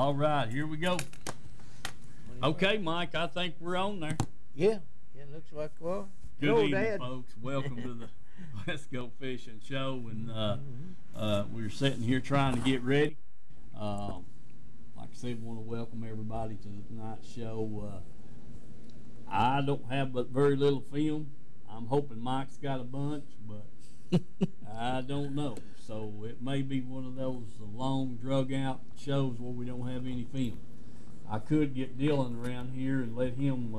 All right, here we go. Okay, Mike, I think we're on there. Yeah, it looks like well. Good evening, Dad. Folks. Welcome to the Let's Go Fishing Show. And we're sitting here trying to get ready. Like I said, want to welcome everybody to tonight's show. I don't have but very little film. I'm hoping Mike's got a bunch, but I don't know. So it may be one of those long, drug-out shows where we don't have any film. I could get Dylan around here and let him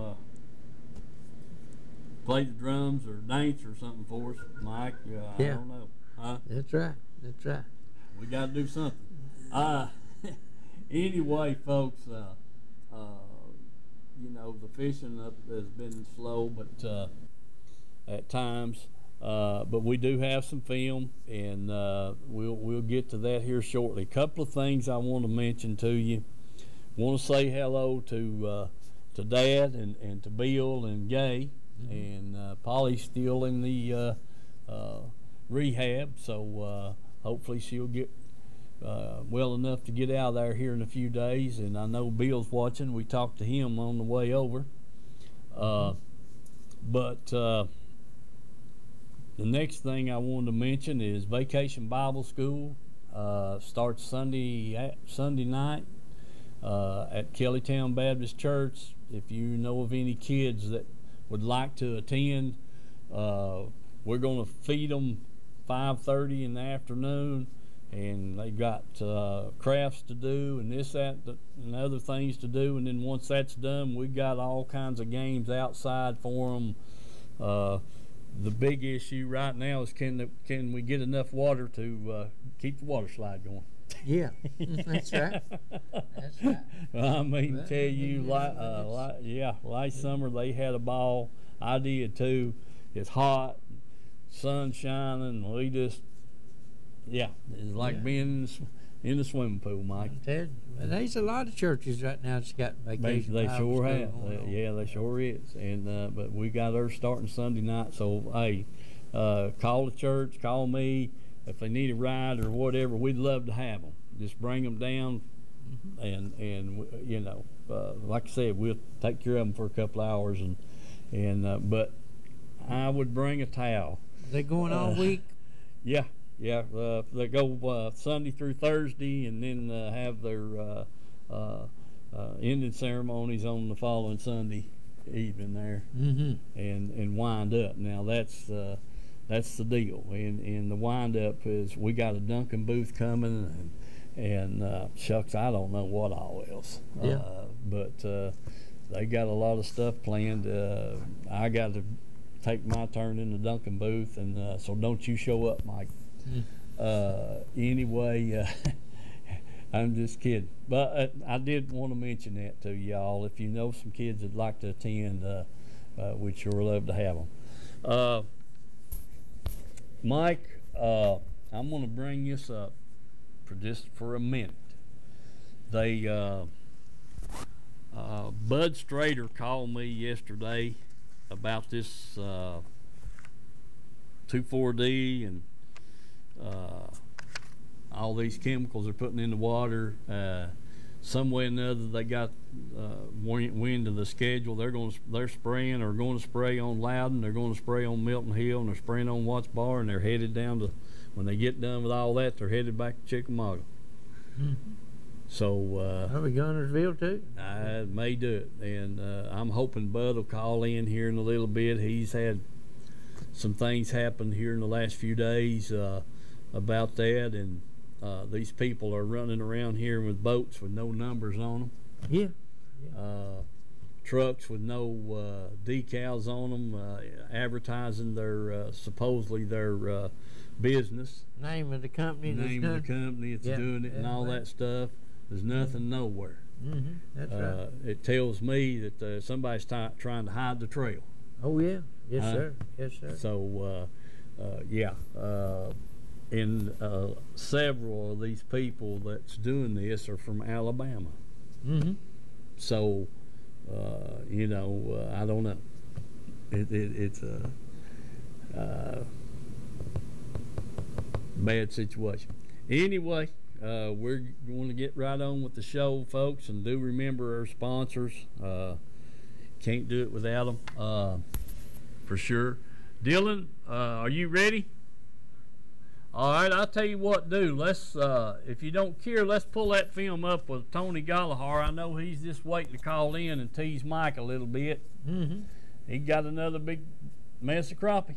play the drums or dance or something for us, Mike. I don't know. Huh? That's right. That's right. We got to do something. Anyway, folks, you know, the fishing up has been slow, but at times. But we do have some film, and we'll get to that here shortly. A couple of things I want to mention to you. Want to say hello to Dad and to Bill and Gay, and Polly's still in the rehab, so hopefully she'll get well enough to get out of there here in a few days. And I know Bill's watching. We talked to him on the way over. But the next thing I wanted to mention is Vacation Bible School starts Sunday night at Kellytown Baptist Church. If you know of any kids that would like to attend, we're going to feed them 5:30 in the afternoon, and they got crafts to do and this, that, and other things to do. And then once that's done, we got all kinds of games outside for them. The big issue right now is can we get enough water to keep the water slide going? Yeah, that's right. That's right. I mean, tell you, last summer they had a ball. I did too. It's hot, sun shining. We just, it's like being in the swimming pool, Mike. There's a lot of churches right now that's got vacation. They sure have. They sure is. And but we got ours starting Sunday night. So hey, call the church, call me if they need a ride or whatever. We'd love to have them. Just bring them down, and you know, like I said, we'll take care of them for a couple hours. And but I would bring a towel. They going all week? Yeah. They go Sunday through Thursday, and then have their ending ceremonies on the following Sunday evening there, and wind up. Now that's the deal. And the wind up is we got a Duncan booth coming, and shucks, I don't know what all else. But they got a lot of stuff planned. I got to take my turn in the Duncan booth, and so don't you show up, Mike. Anyway, I'm just kidding, but I did want to mention that to y'all. If you know some kids that'd like to attend, we'd sure love to have them. Mike, I'm going to bring this up for a minute. They Bud Strader called me yesterday about this 2,4-D and all these chemicals they're putting in the water. Some way or another, they got wind of the schedule. They're spraying or going to spray on Loudon. They're going to spray on Milton Hill, and they're spraying on Watts Bar, and they're headed down to. When they get done with all that, they're headed back to Chickamauga. So are we Gunnersville too? I may do it, and I'm hoping Bud will call in here in a little bit. He's had some things happen here in the last few days about that, and these people are running around here with boats with no numbers on them. Trucks with no decals on them, advertising their supposedly their business. Name of the company that's doing it, and all that stuff. There's nothing nowhere. That's right. It tells me that somebody's trying to hide the trail. Oh yeah, yes sir, yes sir. So and several of these people that's doing this are from Alabama. So you know, I don't know. It's a bad situation. Anyway, we're going to get right on with the show, folks, and do remember our sponsors. Can't do it without them, for sure. Dylan, are you ready? All right, I'll tell you what to do. Let's, if you don't care, let's pull that film up with Tony Gallagher. I know he's just waiting to call in and tease Mike a little bit. Mm-hmm. He got another big mess of crappie.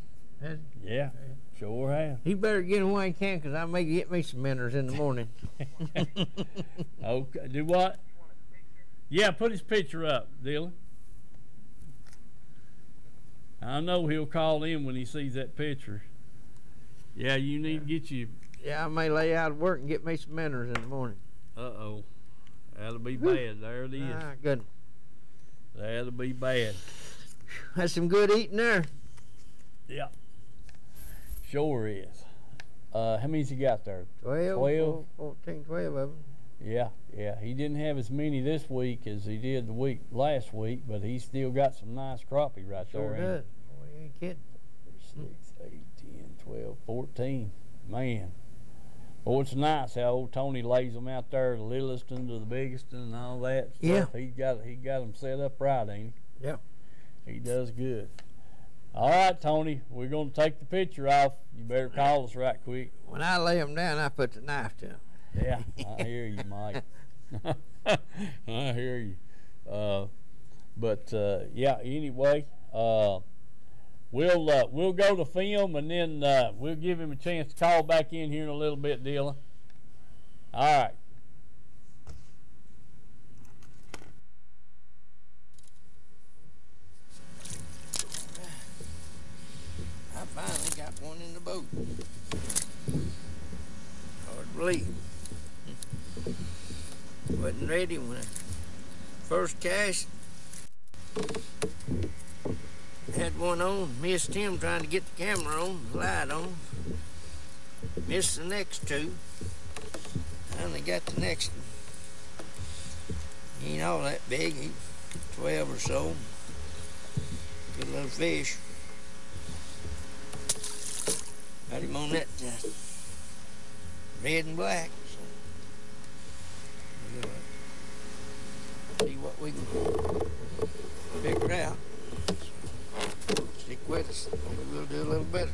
Yeah, sure have. He better get him while he can, because I may get me some minnows in the morning. Okay, do what? Yeah, put his picture up, Dylan. I know he'll call in when he sees that picture. Yeah, you need to get you. Yeah, I may lay out of work and get me some minnows in the morning. Uh-oh. That'll be bad. There it is. Ah, good. That'll be bad. That's some good eating there. Yeah. Sure is. How many's he got there? 12? 14, 12 of them. Yeah. He didn't have as many this week as he did the week last week, but he's still got some nice crappie right Sure there. does. Boy, you ain't kidding. 6, 8, 10, 12, 14. Man. Oh, it's nice how old Tony lays them out there, the littlest to the biggest and all that stuff. Yeah. He got them set up right, ain't he? Yeah. He does good. All right, Tony, we're going to take the picture off. You better call us right quick. When I lay them down, I put the knife to them. Yeah, I hear you, Mike. I hear you. Yeah, anyway, we'll go to film, and then we'll give him a chance to call back in here in a little bit, Dylan. All right. I finally got one in the boat. Hard to believe. Wasn't ready when I first cast. Had one on, missed him trying to get the camera on, the light on. Missed the next two. Finally got the next one. He ain't all that big, he 12 or so. Good little fish. Got him on that red and black. So we'll see what we can figure out. So stick with us. Maybe we'll do a little better.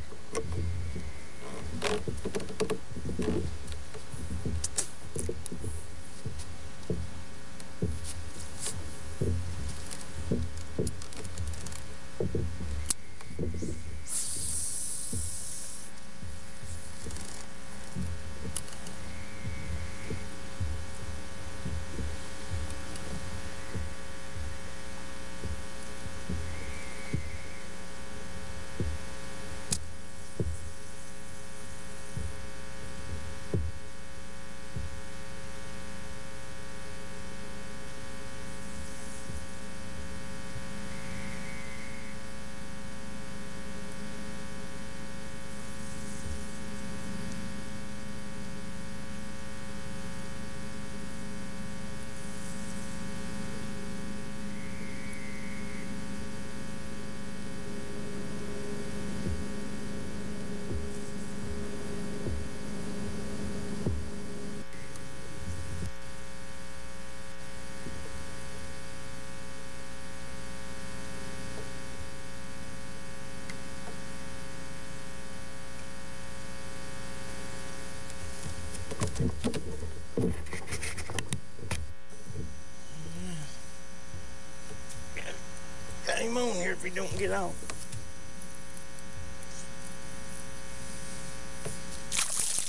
Got him on here if he don't get off.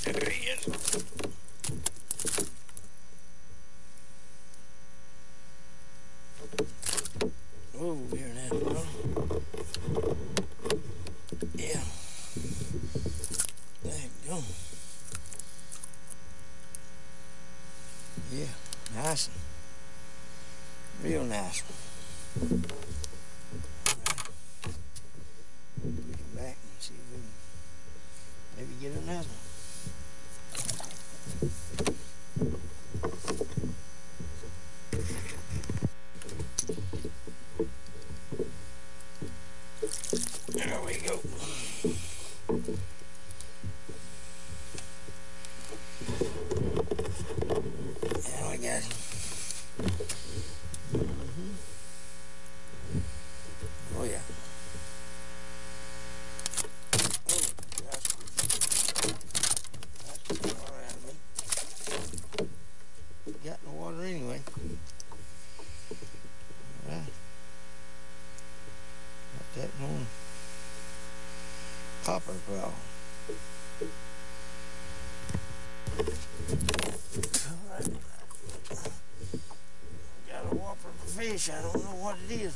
There he is. Whoa, here now, bro. Yeah. There you go. Yeah, nice one. Real nice one. Put him back and see if we can maybe get another one. There we go. water anyway. All right. Got that one. Popper crawl. All right. Got a whopper of a fish. I don't know what it is.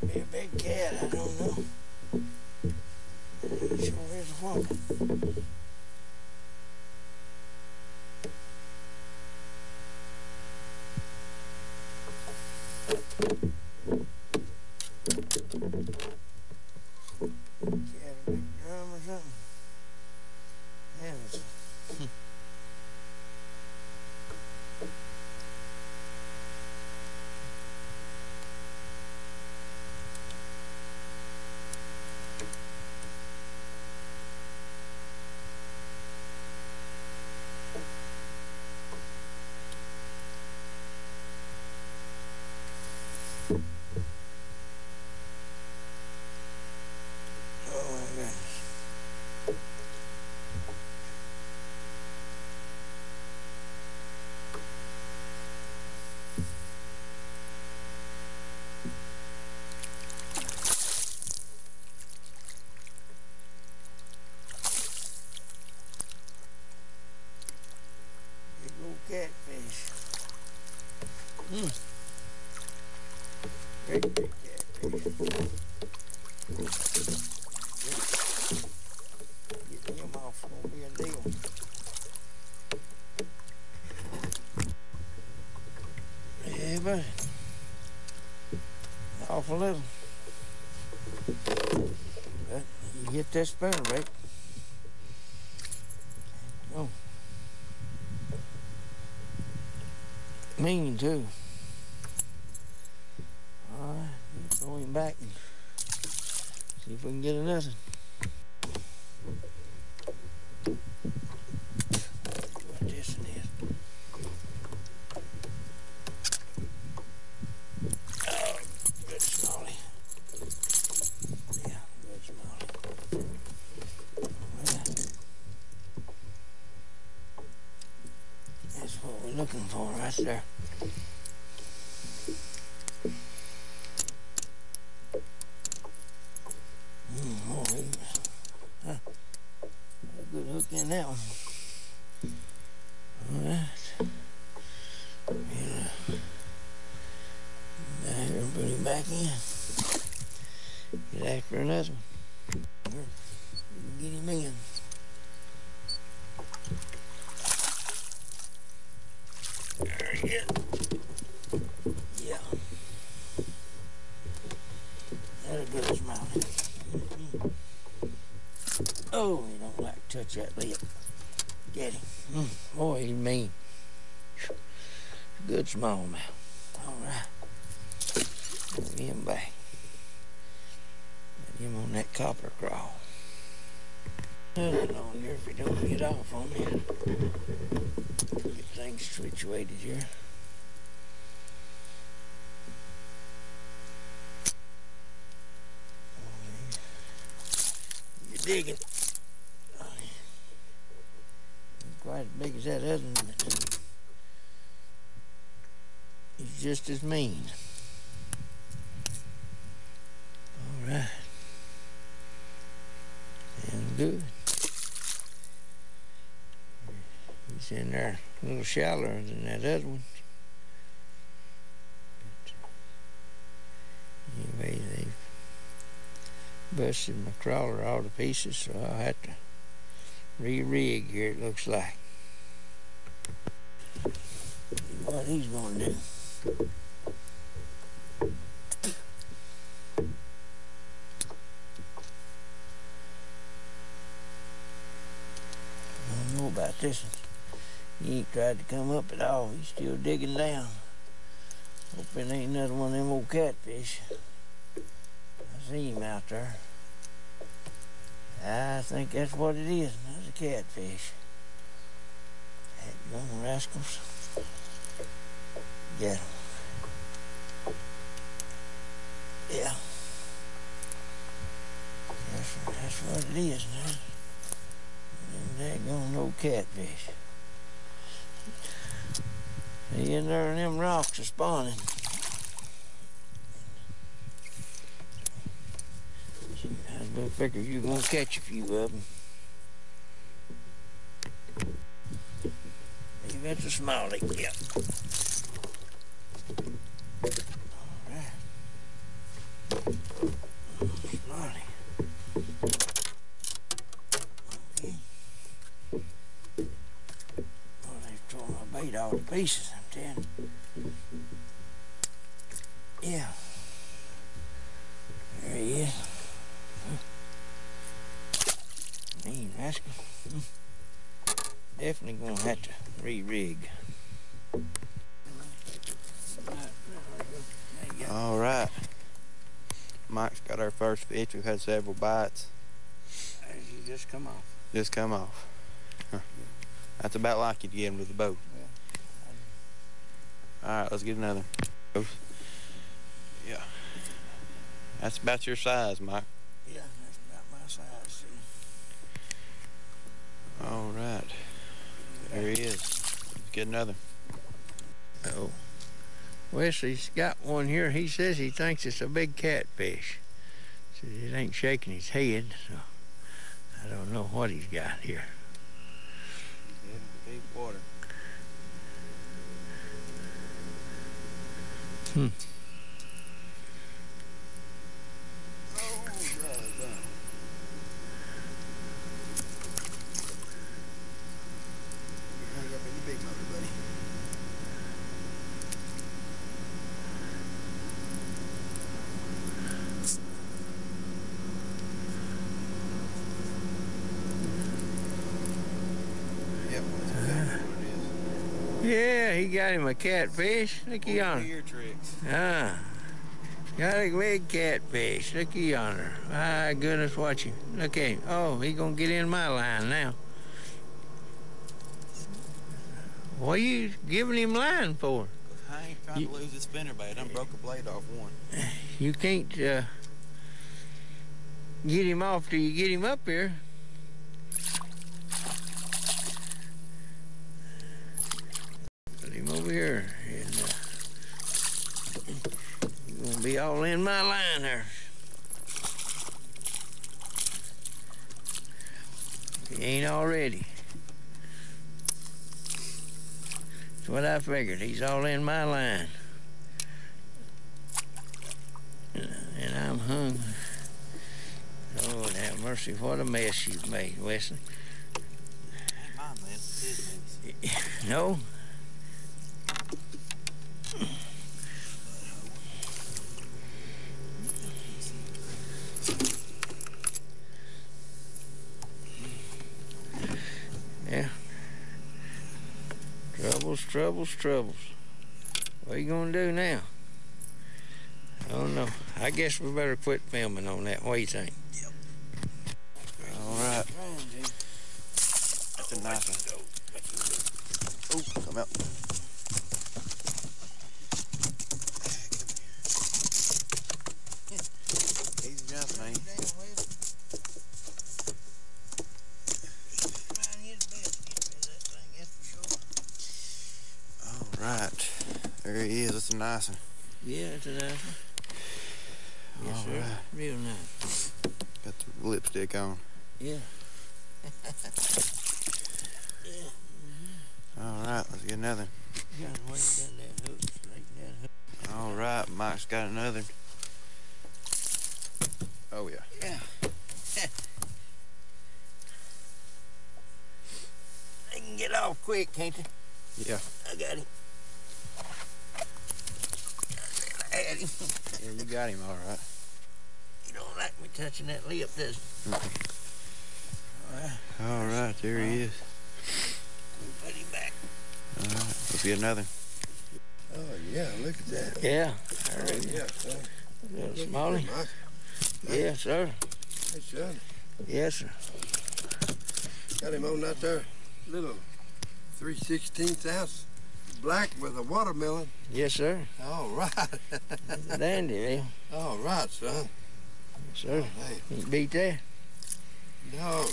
Maybe a big cat, I don't know. It sure is a whopper. Cat a big drum or something? Yeah, it's oh my goodness. Big old catfish. Great big catfish. Getting him off is gonna be a deal. Yeah, buddy. Awful little. But you hit that spinnerbait. Oh. Mean too. Alright, throw him back and see if we can get another. What this one is. Oh, good smallie. Yeah, good smallie. That's what we're looking for right there. Oh, huh. A good hook in that one. All right. Yeah. Now here, put him back in. Get after another one. Here, get him in. There he is. Yeah. That's a good smile. Oh, he don't like to touch that lip. Get him. Boy, he's mean. Good smallmouth. All right. Put him back. Get him on that copper crawl. Nothing on here if he don't get off on me. Get things situated here. You're digging. Quite as big as that other one, but he's just as mean. All right. Sounds good. He's in there a little shallower than that other one. But anyway, they've busted my crawler all to pieces, so I'll have to re-rig here, it looks like. What he's gonna do. I don't know about this one. He ain't tried to come up at all. He's still digging down. Hoping ain't another one of them old catfish. I see him out there. I think that's what it is. That's a catfish. That young rascals. Get 'em. Yeah. it is now. Them daggone old catfish. They in there and them rocks are spawning. I figure you're gonna catch a few of them. Maybe that's a smallie. Yep. Alright. Smallie. Okay. Oh, they've torn my bait all to pieces, I'm telling you. Yeah. There he is. Mean rascal. Definitely gonna have to re-rig. All right. Mike's got our first fish. We've had several bites. You just come off. Just come off. Huh. That's about like you to get him with the boat. All right, let's get another. Yeah. That's about your size, Mike. Yeah, that's about my size, see. All right. There he is. Let's get another. Oh. Wesley's got one here. He says he thinks it's a big catfish. Says it ain't shaking his head, so I don't know what he's got here. Deep water. Hmm. Yeah, he got him a catfish. Looky yonder. Ear tricks. Ah, got a big catfish. Looky yonder. My goodness, watch him. Look at him. Oh, he gonna get in my line now. What are you giving him line for? I ain't trying to lose the spinnerbait. I broke a blade off one. You can't get him off till you get him up here. Put him over here, and you're gonna be all in my line there. If he ain't already. That's what I figured. He's all in my line. And I'm hungry. Lord have mercy, what a mess you've made, Wesley. Ain't my mess, it's his mess. No? Yeah. Troubles, troubles, troubles. What are you gonna do now? I don't know. I guess we better quit filming on that. What do you think? Yep. All right. That's a nice one. Oh, come out. Easy jump, man. All right. There he is. That's a nice one. Yeah, it's a nice one. Yes, All sir. right. Real nice. Got the lipstick on. Yeah. All right, let's get another. Gotta wait down that hook, straighten that hook. All right, Mike's got another. Oh, yeah. Yeah. They can get off quick, can't they? Yeah. I got him. I had him. Yeah, you got him all right. He don't like me touching that lip, does he? All right. All right, there he is. We'll put him back. All right, let's get another. Oh, yeah, look at that. Yeah. Oh, yeah, son. Little Smalley. Mike. Yes, sir. Hey, son. Yes, sir. Got him on that there little 3/16 ounce black with a watermelon. Yes, sir. All right. That's a dandy, Bill. All right, son. Yes, sir. Hey, You beat that? No,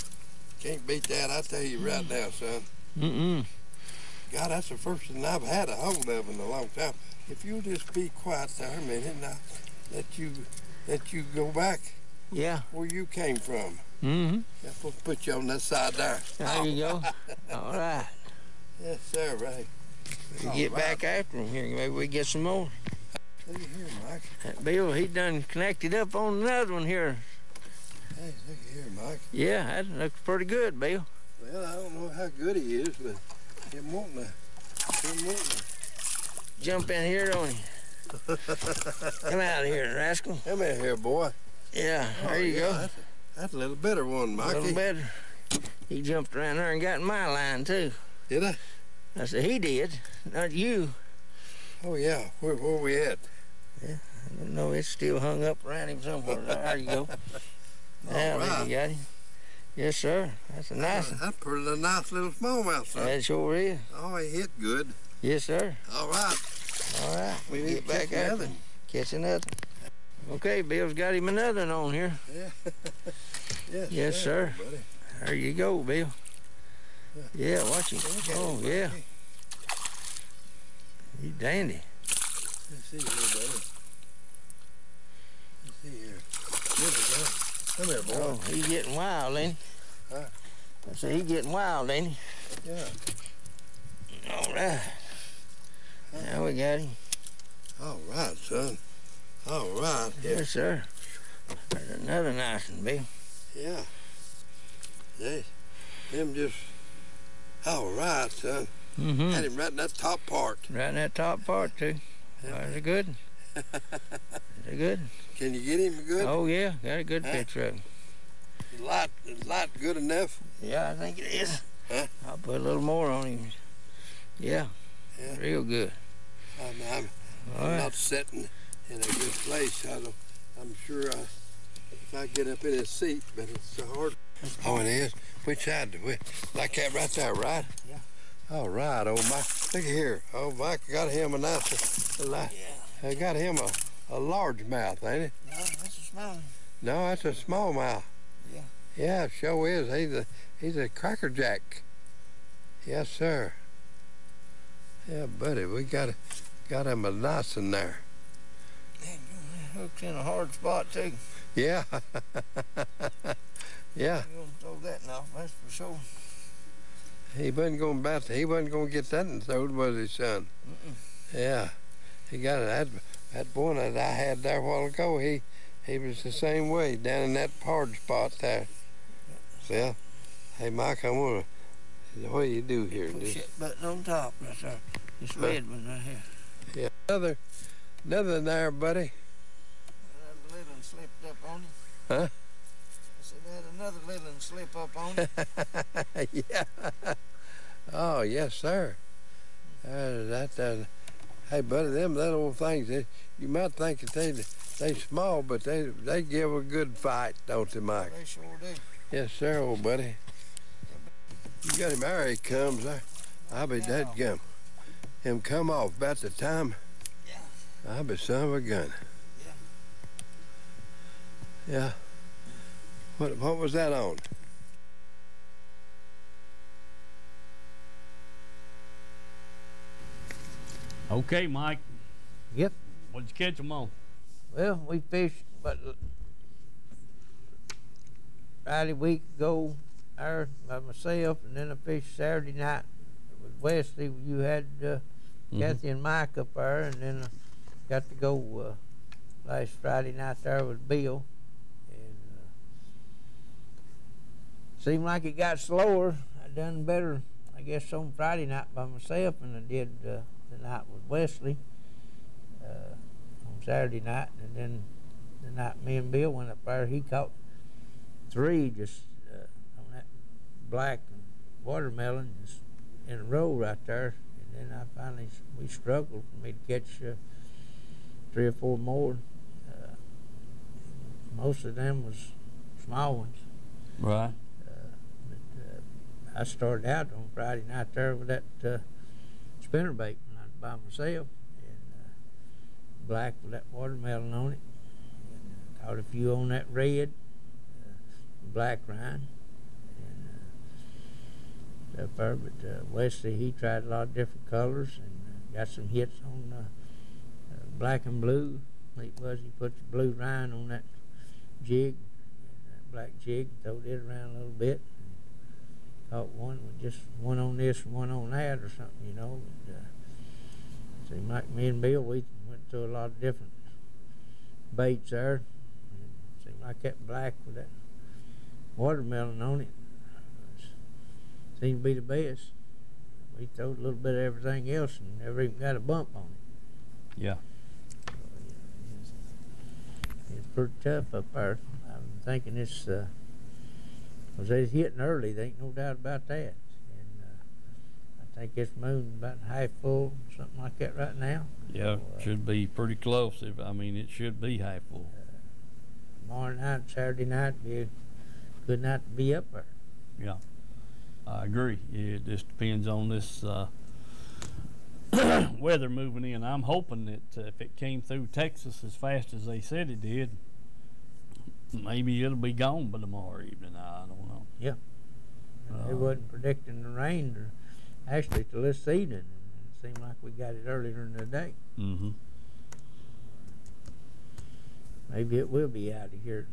can't beat that. I tell you right now, son. Mm-mm. God, that's the first thing I've had a hold of in a long time. If you'll just be quiet there a minute, and I'll let you go back Yeah. where you came from. Mm-hmm. Yeah, we'll put you on that side there. There you go. All right. Yes, sir, right. We All get right. back after him here. Maybe we get some more. Look here, Mike. That Bill, he done connected up on another one here. Hey, look here, Mike. Yeah, that looks pretty good, Bill. Well, I don't know how good he is, but him wanting to. Jump in here, don't he? Come out of here, rascal. Come in here, boy. Yeah, there you go. That's a little better one, A Mikey. little better. He jumped around there and got in my line, too. Did I? I said, he did, not you. Oh, yeah. Where we at? I don't know, it's still hung up around him somewhere. There you go. Now, right. there you got him. Yes, sir. That's a nice one. That's pretty nice little smallmouth, son. That sure is. Oh, he hit good. Yes, sir. All right. All right. We need Get to back catch after another. him. Catch another. Okay, Bill's got him another one on here. Yeah. Yes, sir. Buddy. There you go, Bill. Yeah, watch him. Look at Oh, him, yeah. Mikey. He's dandy. Let's see here, buddy. Let's see here. Here we go. Come here, boy. Oh, he's getting wild, ain't he? Huh? I said, he's getting wild, ain't he? Yeah. All right. Now we got him. All right, son. All right. Yes, sir. There's another nice one, Bill. Yeah. Hey, him just. All right, son. Mm-hmm. Had him right in that top part. Right in that top part, too. That's a good one. That's a good one. Can you get him good? Oh, yeah. Got a good Huh? picture of him. Light good enough? Yeah, I think it is. Huh? I'll put a little more on him. Yeah. Yeah. Real good. I'm All right. not sitting in a good place. I'm sure if I get up in his seat, but it's so hard. Oh, it is? Which side? Like that right there, right? Yeah. All right, old Mike. Look here. Oh, Mike got him a nice, I got him a large mouth, ain't it? No, that's a small one. No, that's a small mouth. Yeah. Yeah, it sure is. He's a crackerjack. Yes, sir. Yeah, buddy, we got him a nice one there. Dang, that hook's in a hard spot, too. Yeah. Yeah. You're going to throw that off, that's for sure. He wasn't gonna get that in throat, was he, son? Mm-mm. Yeah. He got it. That boy that I had there a while ago, he was the same way, down in that hard spot there. Well, hey, Mike, I want to, what do you do here? Push that button on top, right there. This red one right here. Yeah. Another there, buddy. Another little one slipped up on him. Huh? I said, had another little one slip up on him. Yeah. Oh, yes, sir. Hey, buddy, them little things, you might think that they small, but they give a good fight, don't they, Mike? They sure do. Yes, sir, old buddy. You got him. There he comes. I'll be dead gum. Him come off about the time. Yeah. I'll be son of a gun. Yeah. What was that on? Okay, Mike. Yep. What'd you catch them on? Well, we fished, but Friday week ago there by myself, and then I fished Saturday night with Wesley. You had Kathy and Mike up there, and then I got to go last Friday night there with Bill. And seemed like it got slower. I done better, I guess, on Friday night by myself than I did the night with Wesley on Saturday night. And then the night me and Bill went up there, he caught 3 just on that black watermelon just in a row right there. And then we struggled for me to catch 3 or 4 more. Most of them was small ones. Right. I started out on Friday night there with that spinnerbait when I was by myself, and black with that watermelon on it. And caught a few on that red, black rind. stuff there. But Wesley, he tried a lot of different colors and got some hits on black and blue. He put the blue rind on that jig, that black jig, throwed it around a little bit. Caught one with just one on this and one on that or something, you know. Seemed like me and Bill, we went through a lot of different baits there. It seemed like that black with that watermelon on it seemed to be the best. We throwed a little bit of everything else and never even got a bump on it. Yeah. It's pretty tough up there. I'm thinking it's, because it's hitting early, there ain't no doubt about that. And I think this moon's about half full, something like that right now. Yeah, so, should be pretty close. It should be half full. Tomorrow night, Saturday night, be a good night to be up there. Yeah, I agree. It just depends on this weather moving in. I'm hoping that if it came through Texas as fast as they said it did, maybe it'll be gone by tomorrow evening. I don't know. Yeah. They wasn't predicting the rain actually till this evening. It seemed like we got it earlier in the day. Mm-hmm. Maybe it will be out of here.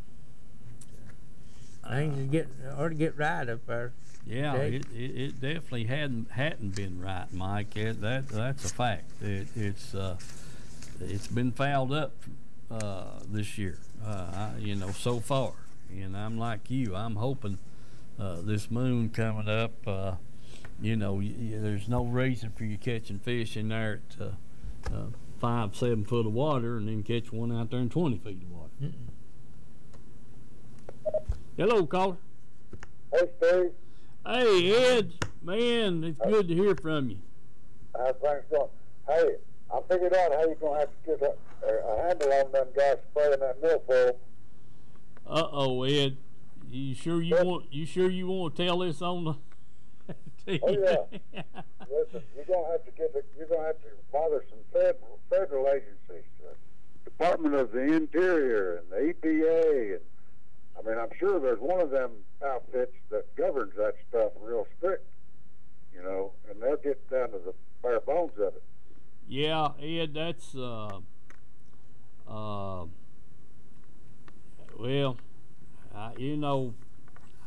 Things ought to get right up there. Yeah, it definitely hadn't been right, Mike. That's a fact. It's been fouled up this year, so far. And I'm like you. I'm hoping this moon coming up. There's no reason for you catching fish in there at 5-7 foot of water and then catch one out there in 20 feet of water. Mm-mm. Hello, caller. Hey, Steve. Hey, Ed. Man, it's good to hear from you. How's things going? Hey, I figured out how you're going to have to get a handle on them guys spraying that milfoil. Uh-oh, Ed. You sure you want to tell this on the TV? Oh yeah. Listen, you're gonna have to bother some federal agencies, Department of the Interior and the EPA, and I'm sure there's one of them outfits that governs that stuff real strict, and they'll get down to the bare bones of it. Yeah, Ed, that's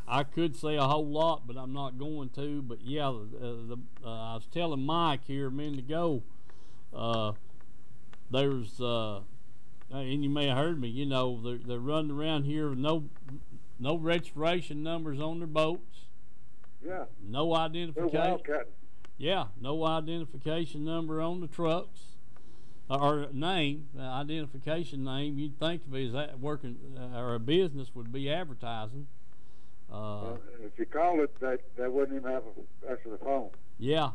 I could say a whole lot, but I'm not going to. But yeah, I was telling Mike here a minute ago. There's and you may have heard me. They're running around here with no registration numbers on their boats. Yeah. No identification. Yeah, no identification number on the trucks or name, identification name. You'd think of it as that working or a business would be advertising. If you call it, they wouldn't even have an answer the phone. Yeah.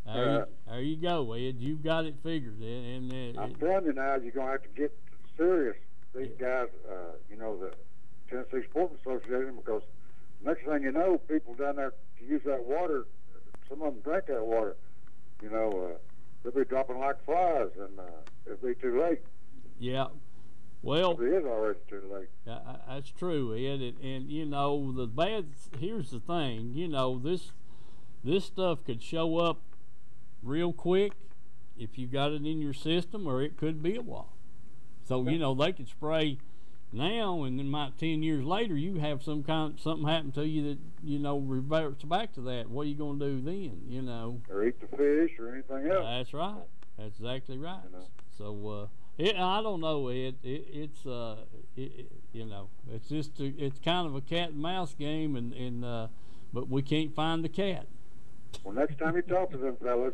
There you go, Ed. You've got it figured. And I'm telling you now, you're going to have to get serious. These guys, the Tennessee Sports Association, because next thing you know, people down there to use that water, some of them drink that water. They'll be dropping like flies, and it'll be too late. Yeah. Well, it is already too late. That's true, Ed. And here's the thing. This stuff could show up real quick if you got it in your system, or it could be a while. So they could spray now, and then might 10 years later you have something happen to you that reverts back to that. What are you going to do then? Or eat the fish or anything else. That's right. That's exactly right. So I don't know, Ed. It's it's kind of a cat and mouse game, and but we can't find the cat. Well, next time you talk to them fellas,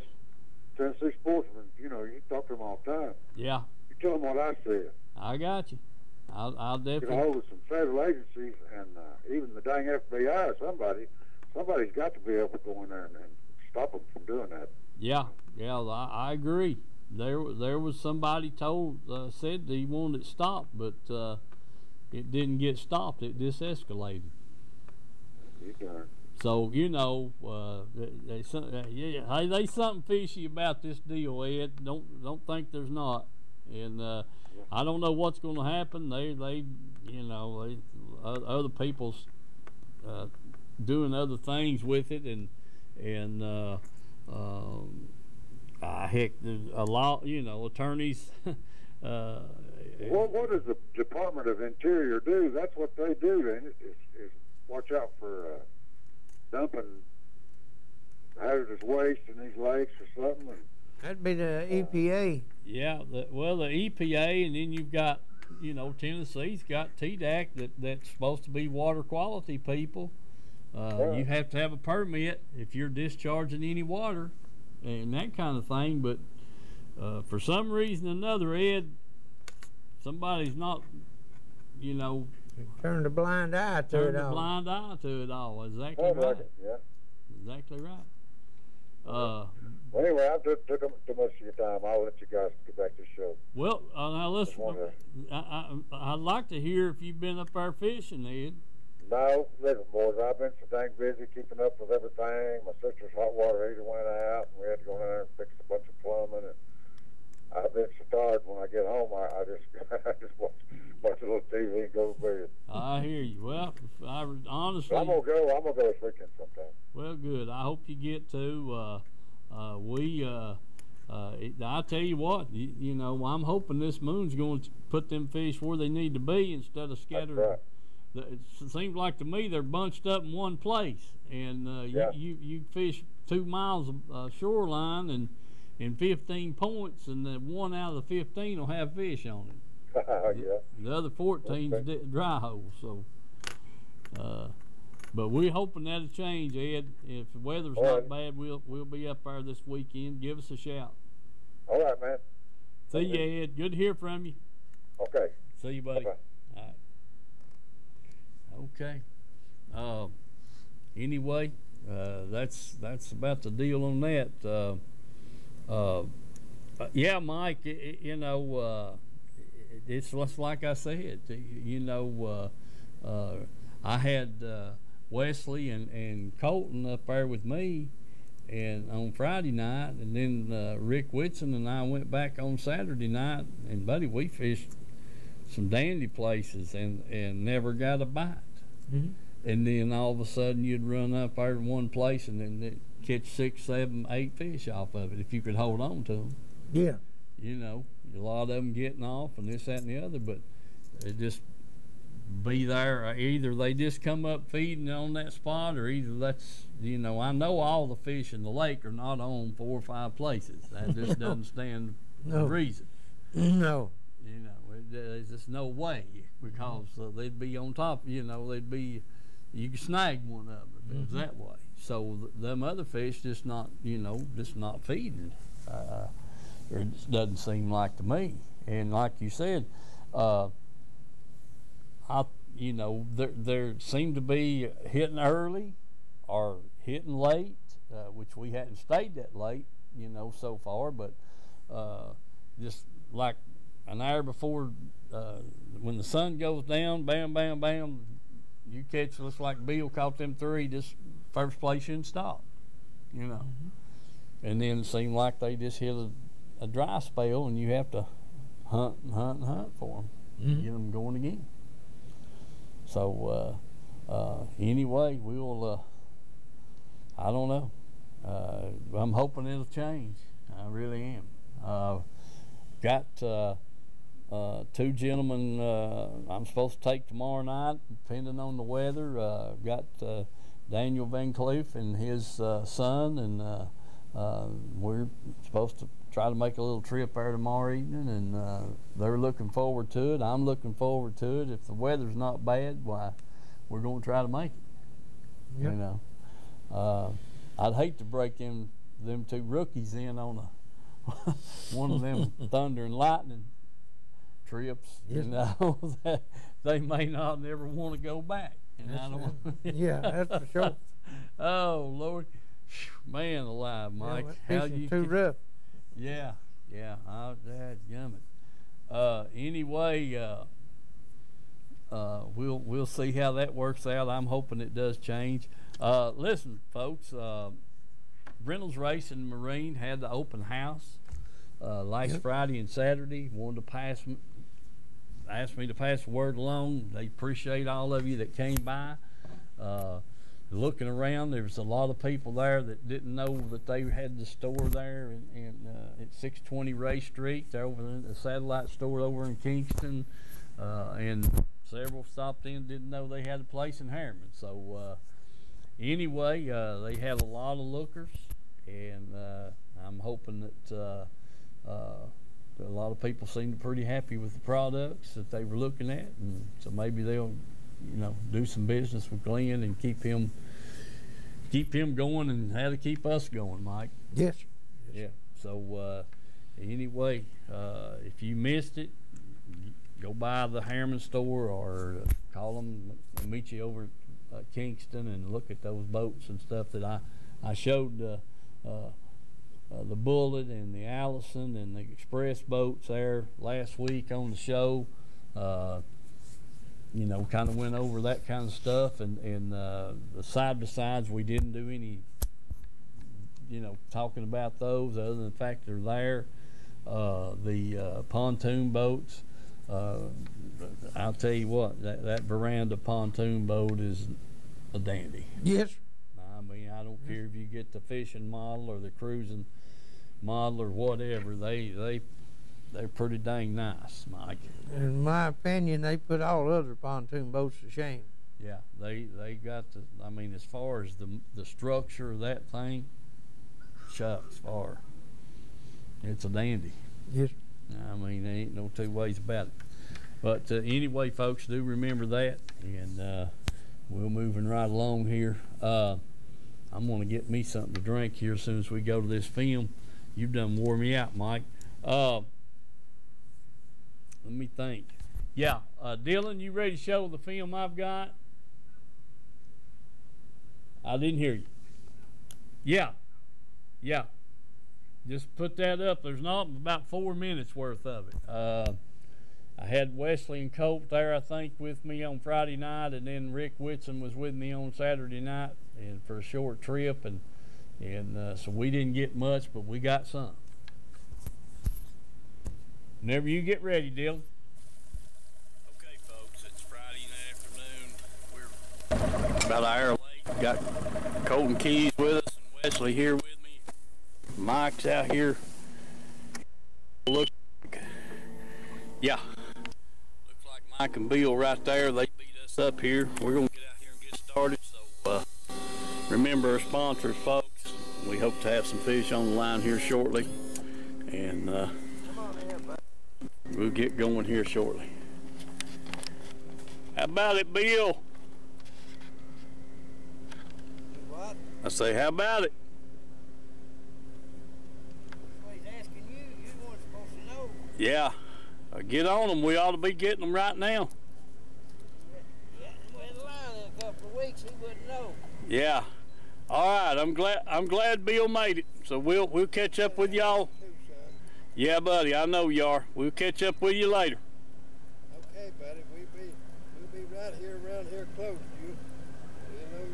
Tennessee sportsmen, you talk to them all the time. Yeah. You tell them what I said. I got you. I'll definitely get a hold of some federal agencies and even the dang FBI. Somebody's got to be able to go in there and stop them from doing that. Yeah. I agree. There was somebody said that he wanted it stopped, but it didn't get stopped. It just escalated. You darn. So there's something fishy about this deal, Ed. Don't think there's not. And I don't know what's going to happen. Other people's doing other things with it, and and heck, there's a lot, attorneys. What does the Department of Interior do? That's what they do, then, is watch out for dumping hazardous waste in these lakes or something. And, That'd be the EPA. Yeah, the EPA, and then you've got, Tennessee's got TDAC that's supposed to be water quality people. You have to have a permit if you're discharging any water and that kind of thing. But for some reason or another, Ed, somebody's not, Turned a blind eye to it all. Blind eye to it all. Exactly right. Yeah. Exactly right. Well, anyway, I've took too much of your time. I'll let you guys get back to the show. Well, now listen, I'd like to hear if you've been up there fishing, Ed. No, listen, boys, I've been so dang busy keeping up with everything. My sister's hot water heater went out, and we had to go in there and fix a bunch of plumbing. And I've been so tired when I get home, I just watch a little TV and go to bed. I hear you. Well, honestly, I'm gonna go this weekend sometime. Well, good. I hope you get to. I tell you what, I'm hoping this moon's going to put them fish where they need to be instead of scattered. That's right. It seems like to me they're bunched up in one place, and you fish 2 miles of shoreline and 15 points, and then 1 out of the 15 will have fish on it. The other 14's dry holes. So, but we're hoping that'll change, Ed. If the weather's not bad, we'll be up there this weekend. Give us a shout. All right, man. See you, Ed. Good to hear from you. Okay. See you, buddy. Bye-bye. All right. Okay. Anyway, that's about the deal on that. Yeah, Mike. It's just like I said. I had Wesley and Colton up there with me, and on Friday night, and then Rick Whitson and I went back on Saturday night, and buddy, we fished some dandy places and never got a bite. Mm-hmm. And then all of a sudden you'd run up there in one place and then catch 6, 7, 8 fish off of it if you could hold on to them. Yeah. A lot of them getting off and this, that, and the other, but it just be there. Either they just come up feeding on that spot, or either that's, I know all the fish in the lake are not on 4 or 5 places. That just doesn't stand to reason. No. There's just no way, because they'd be on top. They'd be, you could snag one of them if it was that way. So them other fish just not, just not feeding. It just doesn't seem like to me. And like you said, there seem to be hitting early or hitting late, which we hadn't stayed that late, so far. But just like an hour before, when the sun goes down, bam, bam, bam, you catch. Looks like Bill caught them 3. Just first place shouldn't stop, And then it seemed like they just hit a dry spell, and you have to hunt and hunt and hunt for them, get them going again. So anyway, we'll. I don't know. I'm hoping it'll change. I really am. Got 2 gentlemen I'm supposed to take tomorrow night, depending on the weather. Got Daniel Van Cleef and his son, and we're supposed to try to make a little trip there tomorrow evening, and they're looking forward to it. I'm looking forward to it. If the weather's not bad, why, we're going to try to make it. Yep. I'd hate to break them 2 rookies in on one of them thunder and lightning trips. Yes. That they may not never want to go back. And I don't. Yeah, that's for sure. Oh Lord, man alive, Mike. How you too rough. Yeah. Dadgummit. Anyway, we'll see how that works out. I'm hoping it does change. Listen, folks, Reynolds Racing Marine had the open house last Friday and Saturday. Wanted to asked me to pass the word along. They appreciate all of you that came by. looking around, there was a lot of people there that didn't know that they had the store there at 620 Ray Street. They're over in the satellite store over in Kingston, and several stopped in, didn't know they had a place in Harriman. So anyway, they had a lot of lookers, and I'm hoping that a lot of people seemed pretty happy with the products that they were looking at, and so maybe they'll, do some business with Glenn and keep him going, and how to keep us going, Mike. Yes. Yeah. So anyway, if you missed it, go by the Harriman store or call them. I'll meet you over at Kingston and look at those boats and stuff that I showed. The Bullet and the Allison and the Express boats there last week on the show. Kind of went over that kind of stuff, and the side-by-sides, we didn't do any, talking about those other than the fact they're there. The pontoon boats, I'll tell you what, that veranda pontoon boat is a dandy. Yes. I mean, I don't care if you get the fishing model or the cruising model or whatever, they're pretty dang nice, Mike. In my opinion, they put all other pontoon boats to shame. Yeah, they got the, I mean, as far as the structure of that thing, shucks, it's a dandy. Yes. I mean, there ain't no two ways about it. But anyway, folks, do remember that, and we're moving right along here. I'm going to get me something to drink here as soon as we go to this film. You've done wore me out, Mike. Let me think. Yeah, Dylan, you ready to show the film I've got? I didn't hear you. Yeah. Just put that up. There's not about 4 minutes worth of it. I had Wesley and Colt there, I think, with me on Friday night, and then Rick Whitson was with me on Saturday night, and for a short trip, and so we didn't get much, but we got some. Whenever you get ready, Dylan. Okay, folks, it's Friday afternoon. We're about an hour late. Got Colton Keys with us and Wesley here with me. Mike's out here. Looks like Mike and Bill right there. They beat us up here. We're going to get out here and get started. So remember our sponsors, folks. We hope to have some fish on the line here shortly. And we'll get going here shortly. How about it, Bill? What? I say, how about it? Well, he's asking you. You're the one supposed to know. Yeah. Get on them. We ought to be getting them right now. Yeah, we had a line in a couple of weeks. He wouldn't know. Yeah. All right. I'm glad Bill made it. So we'll catch up with y'all. Yeah, buddy. I know you are. We'll catch up with you later. Okay, buddy. We'll be right here around here close. You know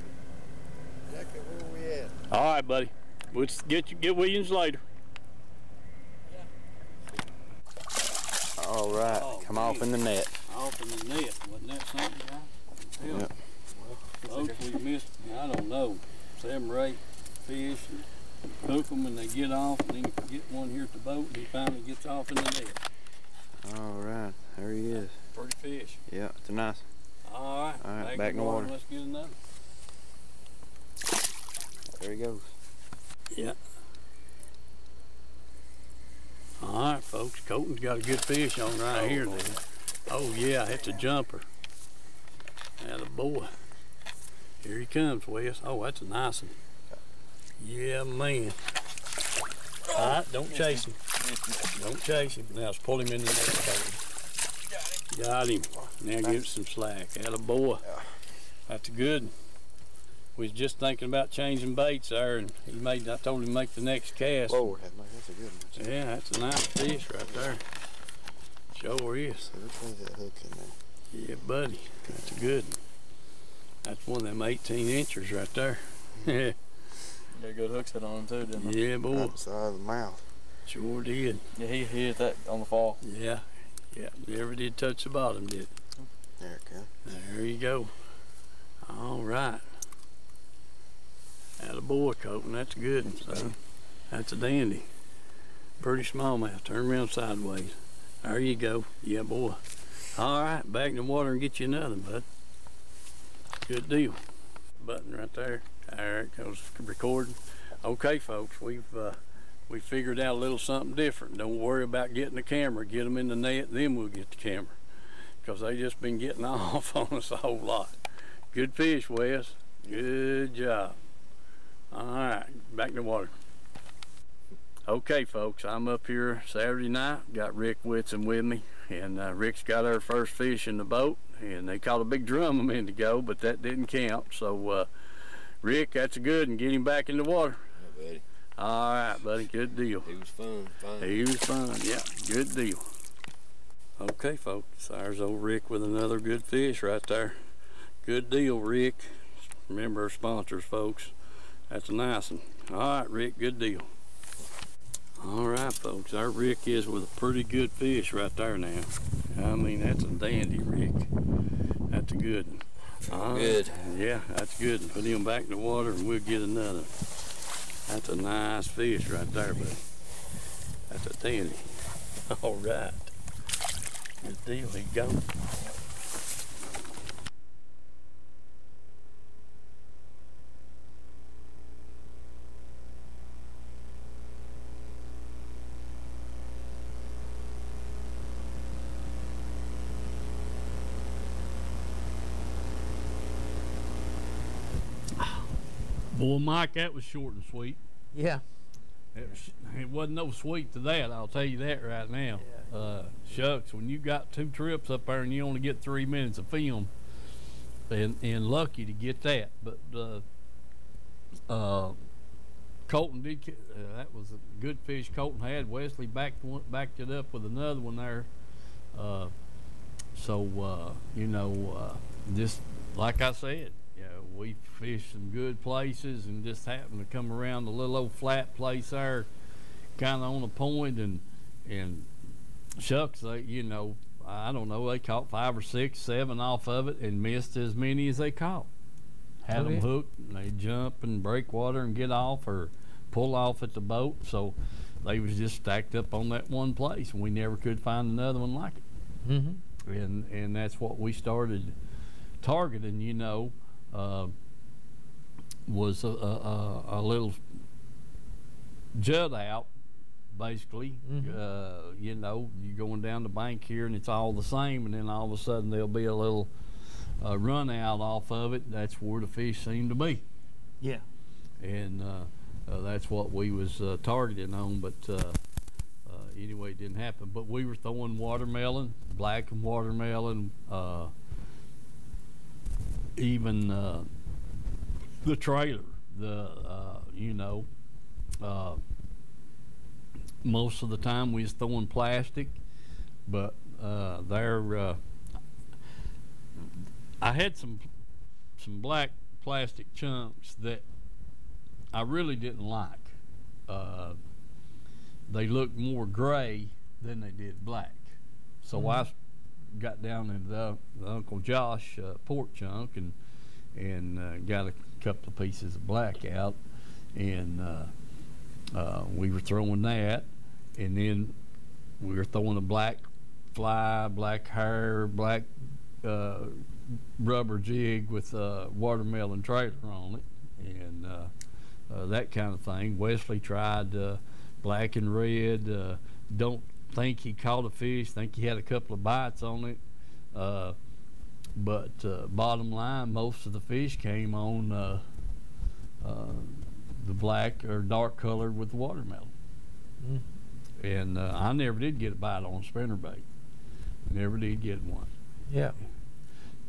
exactly where we at. All right, buddy. We'll get Williams later. All right, come off in the net. Off in the net. Wasn't that something, guy? Yep. Well, folks, we missed, I don't know, 7 or 8 fish, and cook them and they get off, and then you get one here at the boat and he finally gets off in the net. All right, there he is. Pretty fish. Yeah, it's a nice. All right, back in the water. Let's get another. There he goes. Yeah. All right, folks, Colton's got a good fish on right here then. Oh yeah, it's a jumper. Atta boy. Here he comes, Wes. Oh, that's a nice one. Yeah, man. All right, don't chase him. Don't chase him. Now let's pull him in the net. Got him. Now give it some slack. Atta boy. That's good. We was just thinking about changing baits there, and I told him to make the next cast. Lord, that's a good one. Yeah, that's a nice fish right there. Sure is. So which one's that hook in there? Yeah, buddy. That's a good one. That's one of them 18 inchers right there. Yeah. Got a good hook set on him too, didn't he? Yeah, boy. Outside of the mouth. Sure did. Yeah, he hit that on the fall. Yeah. Never did touch the bottom, did it? There it comes. There you go. All right. That a boy, Colton. That's good, son. That's a dandy. Pretty smallmouth. Turn around sideways. There you go. Yeah, boy. All right, back in the water and get you another, bud. Good deal. Button right there. All right, goes recording. Okay, folks, we figured out a little something different. Don't worry about getting the camera. Get them in the net, then we'll get the camera. Because they just been getting off on us a whole lot. Good fish, Wes. Good job. All right, back in the water. Okay, folks, I'm up here Saturday night. Got Rick Whitson with me, and Rick's got our first fish in the boat, and they caught a big drum a minute ago, but that didn't count. So, Rick, that's a good, and get him back in the water. Yeah, buddy. All right, buddy, good deal. He was fun. He was fun, yeah, good deal. Okay, folks, there's old Rick with another good fish right there. Good deal, Rick. Remember our sponsors, folks. That's a nice one. All right, Rick, good deal. All right, folks, our Rick is with a pretty good fish right there now. I mean, that's a dandy, Rick. That's a good one. Good. Yeah, that's good. Put him back in the water and we'll get another. That's a nice fish right there, buddy. That's a dandy. All right. Good deal, he go. Boy, Mike, that was short and sweet. Yeah. It wasn't no sweet to that, I'll tell you that right now. Yeah. Shucks, when you got 2 trips up there and you only get 3 minutes of film, and lucky to get that. But Colton did, that was a good fish Colton had. Wesley backed it up with another one there. You know, just like I said, we fished some good places and just happened to come around the little old flat place there, kind of on a point, and shucks, they, you know, I don't know, they caught 5 or 6, 7 off of it and missed as many as they caught. Had them hooked, and they jump and break water and get off or pull off at the boat, so they was just stacked up on that one place, and we never could find another one like it. Mm-hmm. And that's what we started targeting, you know. Was a little jut out, basically. Mm-hmm. You know, you're going down the bank here and it's all the same, and then all of a sudden there'll be a little run out off of it. That's where the fish seem to be. Yeah. And that's what we was targeting on, but anyway, it didn't happen. But we were throwing watermelon, black and watermelon, even the trailer, you know, most of the time we was throwing plastic, but I had some black plastic chunks that I really didn't like. They looked more gray than they did black, so I got down into the Uncle Josh pork chunk and got a couple of pieces of black out, and we were throwing that, and then we were throwing a black fly, black hair, black rubber jig with a watermelon trailer on it, and that kind of thing. Wesley tried black and red. Don't think he caught a fish, think he had a couple of bites on it, but bottom line, most of the fish came on the black or dark color with the watermelon. And I never did get a bite on a spinnerbait. Never did get one. Yeah.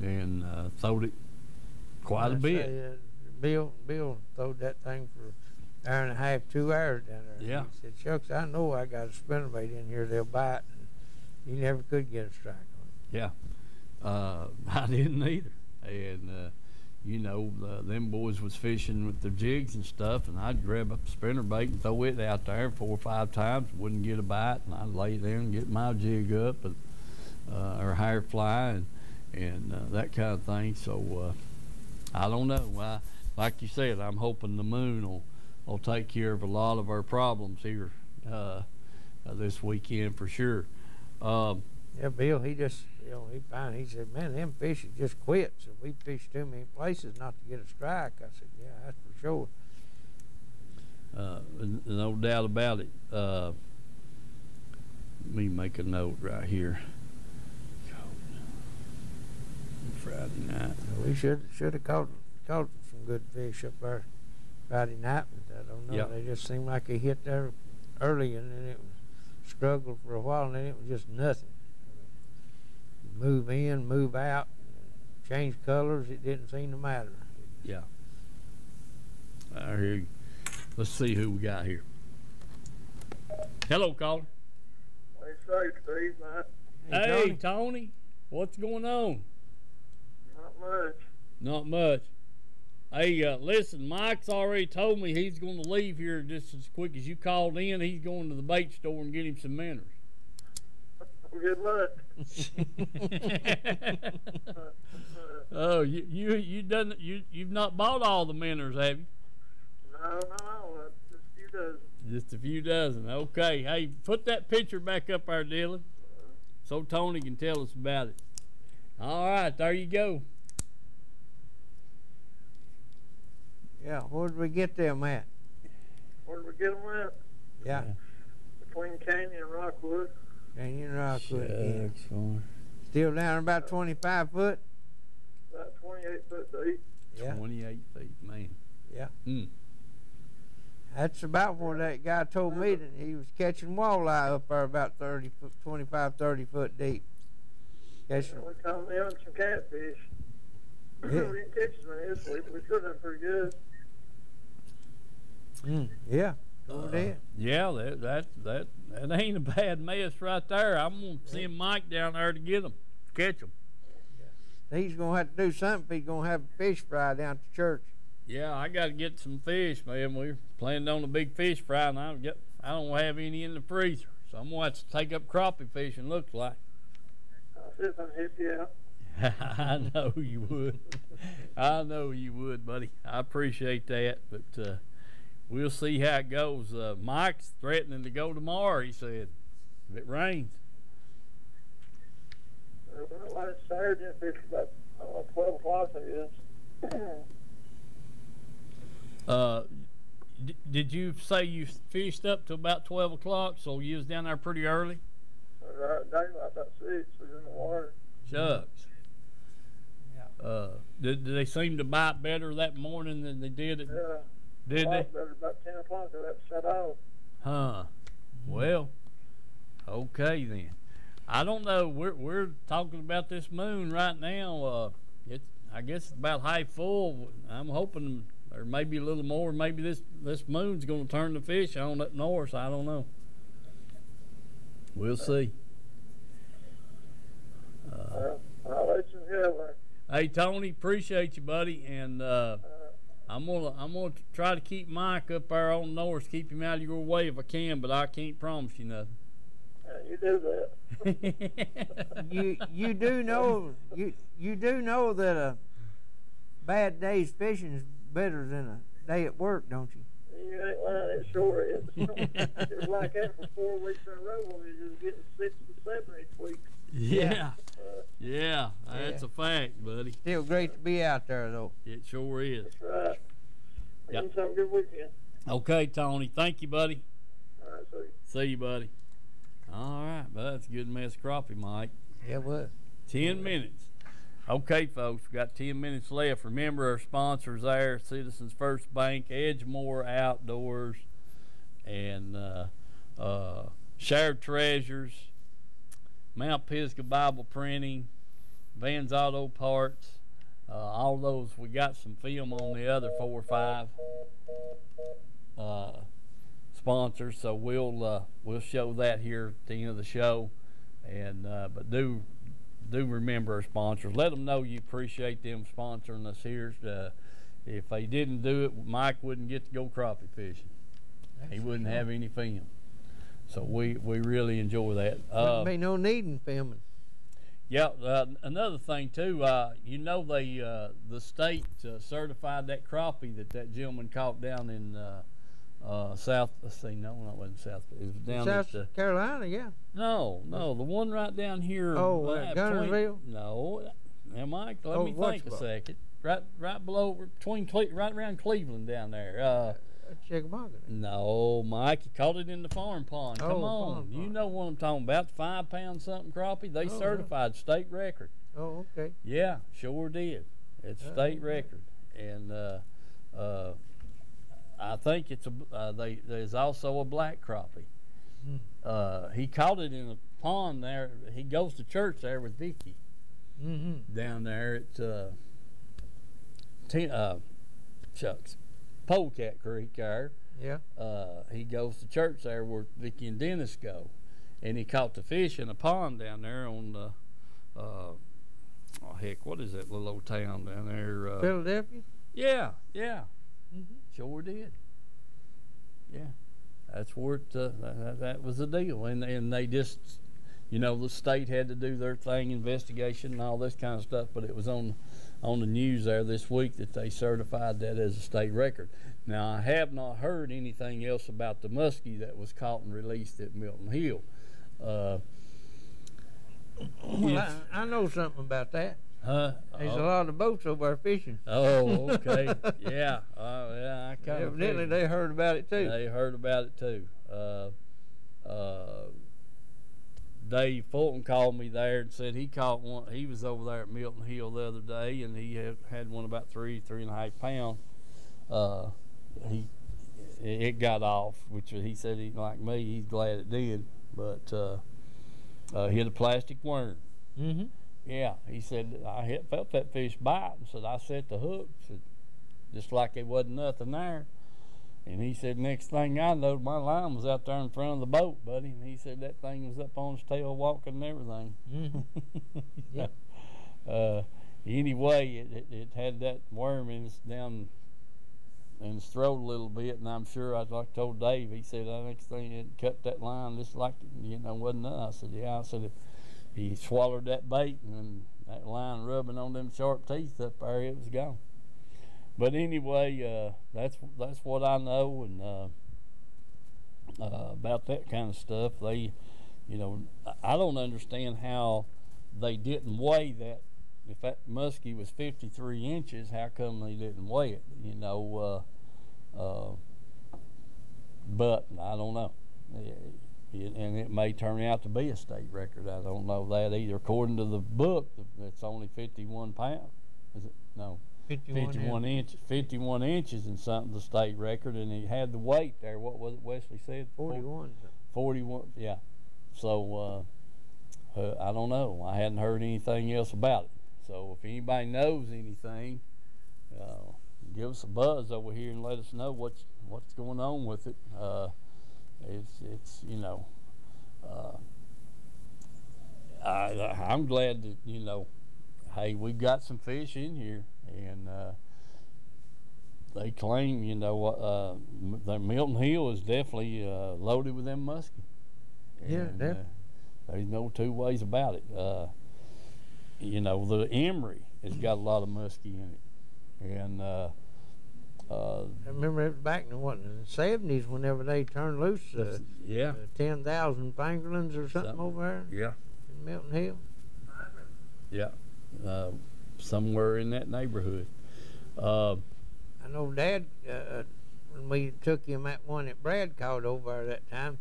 And throwed it quite a bit. Bill throwed that thing for an hour and a half, 2 hours down there. Yeah. He said, "Shucks, I know I got a spinnerbait in here. They'll bite." And he never could get a strike on it. Yeah. I didn't either. And you know, them boys was fishing with their jigs and stuff, and I'd grab up a spinnerbait and throw it out there 4 or 5 times, wouldn't get a bite, and I'd lay there and get my jig up and or higher fly and that kind of thing. So I don't know. like you said, I'm hoping the moon will take care of a lot of our problems here this weekend for sure. Yeah, Bill, he just, he finally, he said, man, them fish just quit. So we fished too many places not to get a strike. I said, yeah, that's for sure. No doubt about it. Let me make a note right here. Friday night. We should have caught some good fish up there Friday night, but I don't know. Yep. They just seemed like they hit there early, and then it struggled for a while, and then it was just nothing. Move in, move out, change colors. It didn't seem to matter. Yeah. I hear you. Let's see who we got here. Hello, caller. What do you say, Steve, man? Hey, Tony. What's going on? Not much. Not much. Hey, listen, Mike's already told me he's going to leave here just as quick as you called in. He's going to the bait store and get him some minnows. Good luck. Oh, you've not bought all the minnows, have you? No, just a few dozen. Just a few dozen. Okay. Hey, put that picture back up there, Dylan, so Tony can tell us about it. All right, there you go. Yeah, where did we get them at? Where did we get them at? Yeah. Between Canyon and Rockwood. Canyon Rockwood. Shucks, boy. Still down about 25 foot? About 28 foot deep. Yeah. 28 feet, man. Yeah. Mm. That's about where that guy told me that he was catching walleye up there about 25, 30 foot deep. Catching. We caught me on some catfish. Yeah. We didn't catch as many this week, but we could have done pretty good. Yeah. Over there. Yeah, that ain't a bad mess right there. I'm gonna send Mike down there to get them, catch them. He's gonna have to do something if he's gonna have a fish fry down to church. Yeah, I got to get some fish, man. We're planning on a big fish fry, and I don't have any in the freezer, so I'm gonna have to take up crappie fishing. Looks like. I'll see if I can help you out. I know you would. I know you would, buddy. I appreciate that, but we'll see how it goes. Mike's threatening to go tomorrow, he said, if it rains. Well, last Saturday, I fished about 12 o'clock, I guess. Did you say you fished up to about 12 o'clock, so you was down there pretty early? Daylight about 6, we was in the water. Shucks. Did they seem to bite better that morning than they did at? Yeah. Did they? Better about 10 o'clock, I that shut off. Huh. Well, okay then. I don't know. We're talking about this moon right now. I guess it's about half full. I'm hoping there may be a little more. Maybe this moon's going to turn the fish on up north. I don't know. We'll see. I'll let you know. Hey Tony, appreciate you, buddy, and I'm gonna try to keep Mike up there on north, keep him out of your way if I can, but I can't promise you nothing. You do that. you do know that a bad day's fishing is better than a day at work, don't you? You ain't lying, it sure is. It was like that for 4 weeks in a row when we was just getting 6 to 7 each week. Yeah. Yeah, that's a fact, buddy. Still great to be out there, though. It sure is. That's right. Yep. Have a good weekend. Okay, Tony. Thank you, buddy. All right, see you. See you, buddy. All right, but that's a good mess of crappie, Mike. Yeah, what? 10 minutes. Okay, folks, we've got 10 minutes left. Remember our sponsors there, Citizens First Bank, Edgemore Outdoors, and Shared Treasures, Mount Pisgah Bible Printing, Van's Auto Parts, all those. We got some film on the other 4 or 5 sponsors, so we'll show that here at the end of the show. And but do remember our sponsors. Let them know you appreciate them sponsoring us here. If they didn't do it, Mike wouldn't get to go crappie fishing. He wouldn't have any film. So we really enjoy that. Wouldn't be no need in filming. Yeah, another thing too, you know they the state certified that crappie that gentleman caught down in South. Let's see, no, it wasn't South. It was down South at Carolina, yeah. no, the one right down here. Oh, Gunnersville? No, now Mike, let me think a second. Right below right around Cleveland down there. Chickamauga. No, Mike, you caught it in the farm pond. Come on, farm you pond. know what I'm talking about. 5 pound something crappie. They certified state record. Oh, okay. Yeah, sure did. It's state record, and I think it's there's also a black crappie. He caught it in a pond there. He goes to church there with Vicky down there at Chuck's Polecat Creek there. Yeah. He goes to church there where Vicky and Dennis go, and he caught the fish in a pond down there on the oh heck, what is that little old town down there? Philadelphia? Yeah. Sure did. Yeah, that's where that was the deal, and they just, you know, the state had to do their thing, investigation and all this kind of stuff, but it was on the news there this week that they certified that as a state record. Now, I have not heard anything else about the muskie that was caught and released at Milton Hill. Well, I know something about that. Huh? There's a lot of boats over there fishing. Oh, okay. Yeah. Yeah, I kind of evidently they heard about it too. They heard about it too. Dave Fulton called me there and said he caught one. He was over there at Milton Hill the other day, and he had one about 3.5 pounds. It got off, which he said like me, he's glad it did, but hit a plastic worm. Yeah, he said I felt that fish bite, and said I set the hook, said, just like it wasn't nothing there. And he said, next thing I know, my line was out there in front of the boat, buddy. And he said that thing was up on its tail walking and everything. Yeah. Anyway, it had that worm down in its throat a little bit, and I'm sure, like I told Dave, he said the next thing it cut that line just like, wasn't nothing. I said, yeah. I said, he swallowed that bait, and that line rubbing on them sharp teeth up there, it was gone. But anyway, that's what I know, and about that kind of stuff. They, I don't understand how they didn't weigh that. If that muskie was 53 inches, how come they didn't weigh it? But I don't know. And it may turn out to be a state record. I don't know that either. According to the book, it's only 51 pounds. Is it? No. 51 inches. 51 inches and something, the state record, and he had the weight there. What was it Wesley said? 41. 41, yeah. So I don't know. I hadn't heard anything else about it. So if anybody knows anything, give us a buzz over here and let us know what's going on with it. It's I'm glad that hey, we've got some fish in here, and they claim that Milton Hill is definitely loaded with them muskie. Yeah, definitely. There's no two ways about it. The Emery has got a lot of muskie in it, and I remember it was back in the 70s whenever they turned loose 10,000 pangolins or something over there. Yeah. In Milton Hill. Yeah. Somewhere in that neighborhood. I know Dad, when we took him that one that Brad caught over there that time,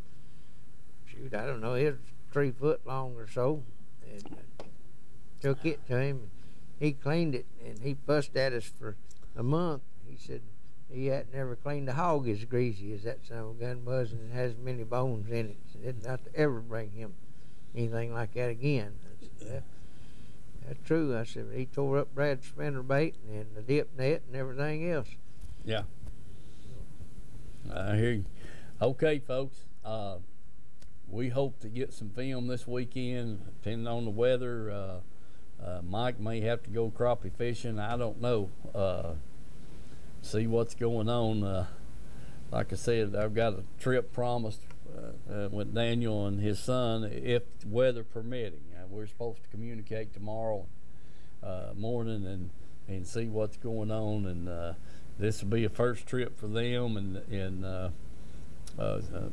shoot, I don't know, it was 3 foot long or so, and took it to him. He cleaned it, and he fussed at us for a month. He said he hadn't never cleaned a hog as greasy as that son of a gun was, and it has many bones in it. So didn't have to ever bring him anything like that again. I said, that's true. I said, he tore up Brad's spinner bait and the dip net and everything else. Yeah. I hear you. Okay, folks. We hope to get some film this weekend, depending on the weather. Mike may have to go crappie fishing. I don't know. See what's going on. Like I said, I've got a trip promised with Daniel and his son, if weather permitting. we're supposed to communicate tomorrow morning and see what's going on, and this will be a first trip for them, and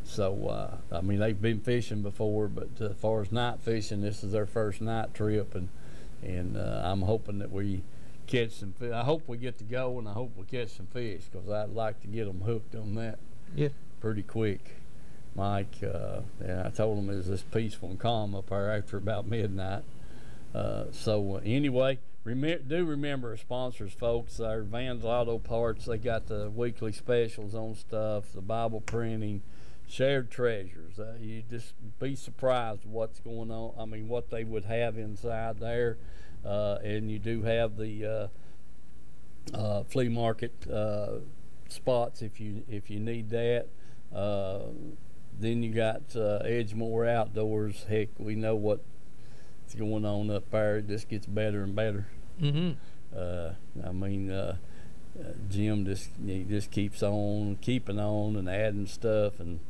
so I mean, they've been fishing before, but as far as night fishing, this is their first night trip, and I'm hoping that we catch some fish. I hope we get to go, and I hope we catch some fish, because I'd like to get them hooked on that pretty quick, Mike. And I told them it was this peaceful and calm up there after about midnight. So anyway, remember our sponsors, folks. Our Vans Auto Parts, they got the weekly specials on stuff, the Bible printing, Shared Treasures. You just be surprised what's going on. I mean, what they would have inside there. And you do have the flea market spots if you need that. Then you got Edgemore Outdoors. Heck, we know what's going on up there. It just gets better and better. I mean, Jim just keeps on keeping on and adding stuff and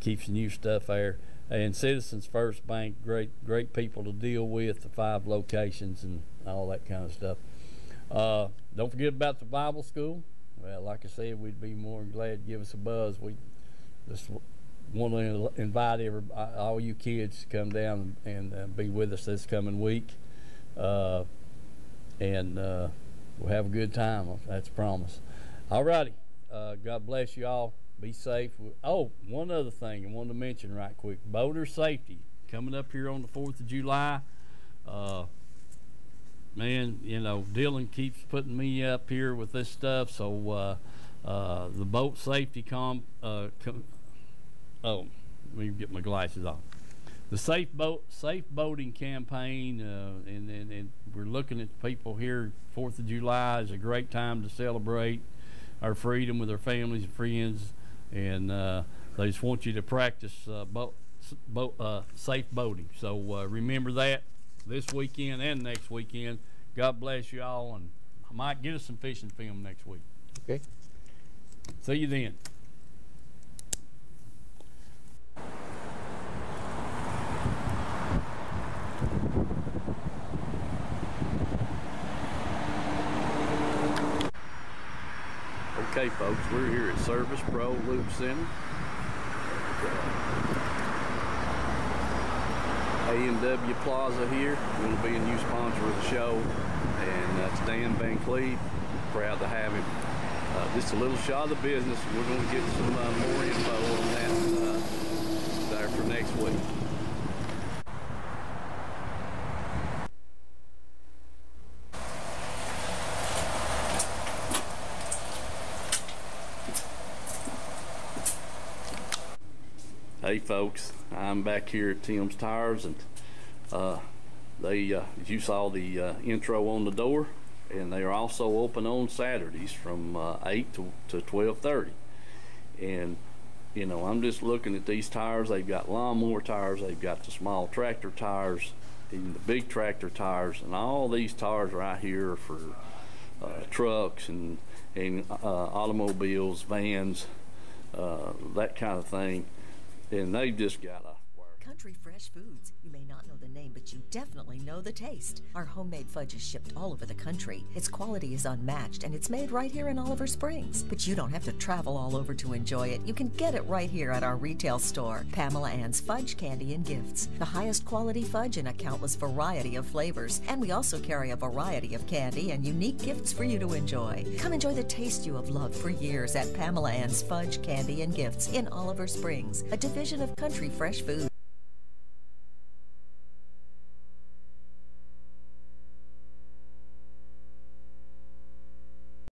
keeps new stuff there. And Citizens First Bank, great people to deal with, the 5 locations and all that kind of stuff. Don't forget about the Bible school. Well, like I said, we'd be more than glad to give us a buzz. We just want to invite all you kids to come down and be with us this coming week. And we'll have a good time. That's a promise. All righty. God bless you all. Be safe. Oh, one other thing I wanted to mention right quick. Boater safety coming up here on the 4th of July. Man, you know, Dylan keeps putting me up here with this stuff. So the boat safety oh, let me get my glasses on. The safe boating campaign, and we're looking at people here. 4th of July is a great time to celebrate our freedom with our families and friends, and they just want you to practice safe boating. So remember that this weekend and next weekend. God bless you all, and I might get us some fishing film next week. Okay. See you then. Okay, folks, we're here at Service Pro Lube Center. A&W Plaza here. We're going to be a new sponsor of the show, and that's Dan Van Cleve. Proud to have him. Just a little shot of the business. We're going to get some more info on that there for next week. Hey folks, I'm back here at Tim's Tires, and you saw the intro on the door, and they are also open on Saturdays from 8 to 12:30. And you know, I'm just looking at these tires. They've got lawnmower tires, they've got the small tractor tires, even the big tractor tires, and all these tires right here are for trucks and automobiles, vans, that kind of thing. And they've just got a Country Fresh Foods. You may not know the name, but you definitely know the taste. Our homemade fudge is shipped all over the country. Its quality is unmatched, and it's made right here in Oliver Springs. But you don't have to travel all over to enjoy it. You can get it right here at our retail store, Pamela Ann's Fudge, Candy, and Gifts. The highest quality fudge in a countless variety of flavors. And we also carry a variety of candy and unique gifts for you to enjoy. Come enjoy the taste you have loved for years at Pamela Ann's Fudge, Candy, and Gifts in Oliver Springs, a division of Country Fresh Foods.